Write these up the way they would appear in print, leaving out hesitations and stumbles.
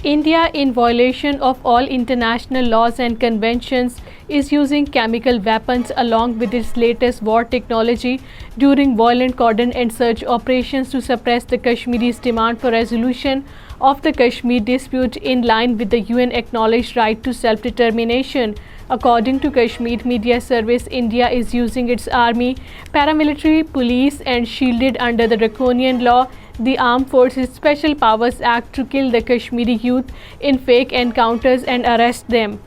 India, in violation of all international laws and conventions, is using chemical weapons along with its latest war technology during violent cordon and search operations to suppress the Kashmiris' demand for resolution of the Kashmir dispute in line with the UN acknowledged right to self-determination. According to Kashmir Media Service, India is using its army, paramilitary, police and shielded under the draconian law, the Armed Forces Special Powers Act, to kill the Kashmiri youth in fake encounters and arrest them.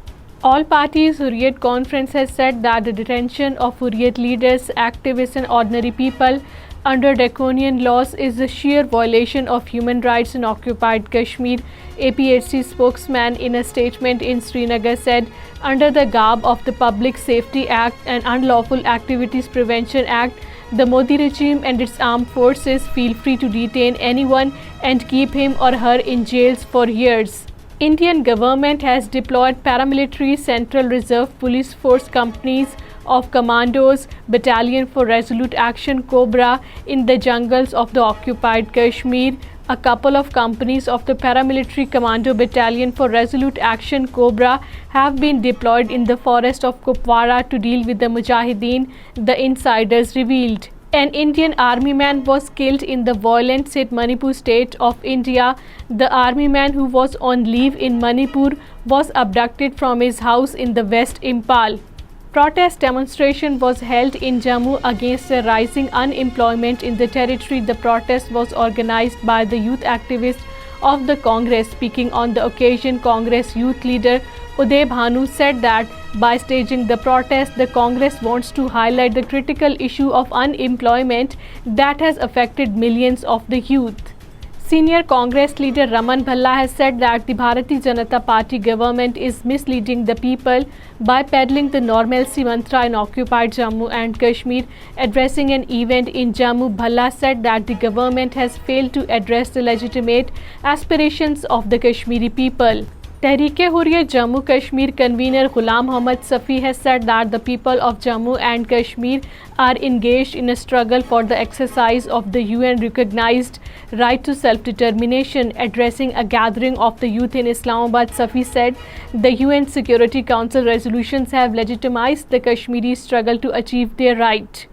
All parties Hurriyat Conference has said that the detention of Hurriyat leaders, activists and ordinary people under draconian laws is a sheer violation of human rights in occupied Kashmir. APHC spokesman in a statement in Srinagar said, under the garb of the Public Safety Act and Unlawful Activities Prevention Act, the Modi regime and its armed forces feel free to detain anyone and keep him or her in jails for years. Indian government has deployed paramilitary Central Reserve Police Force companies of Commandos Battalion for Resolute Action Cobra in the jungles of the occupied Kashmir. A couple of companies of the paramilitary Commando Battalion for Resolute Action Cobra have been deployed in the forest of Kupwara to deal with the Mujahideen, the insiders revealed. An Indian army man was killed in the violent Manipur state of India. The army man, who was on leave in Manipur, was abducted from his house in the West Impal. Protest demonstration was held in Jammu against the rising unemployment in the territory. The protest was organized by the youth activists of the Congress. Speaking on the occasion, Congress youth leader Uday Bhanu said that by staging the protest, the Congress wants to highlight the critical issue of unemployment that has affected millions of the youth. Senior Congress leader Raman Bhalla has said that the Bharatiya Janata Party government is misleading the people by peddling the normalcy mantra in occupied Jammu and Kashmir. Addressing an event in Jammu, Bhalla said that the government has failed to address the legitimate aspirations of the Kashmiri people. Tehreek-e-Hurriyat Jammu Kashmir convener Ghulam Mohammad Safi has said that the people of Jammu and Kashmir are engaged in a struggle for the exercise of the UN-recognized right to self-determination. Addressing a gathering of the youth in Islamabad, Safi said the UN Security Council resolutions have legitimized the Kashmiri struggle to achieve their right.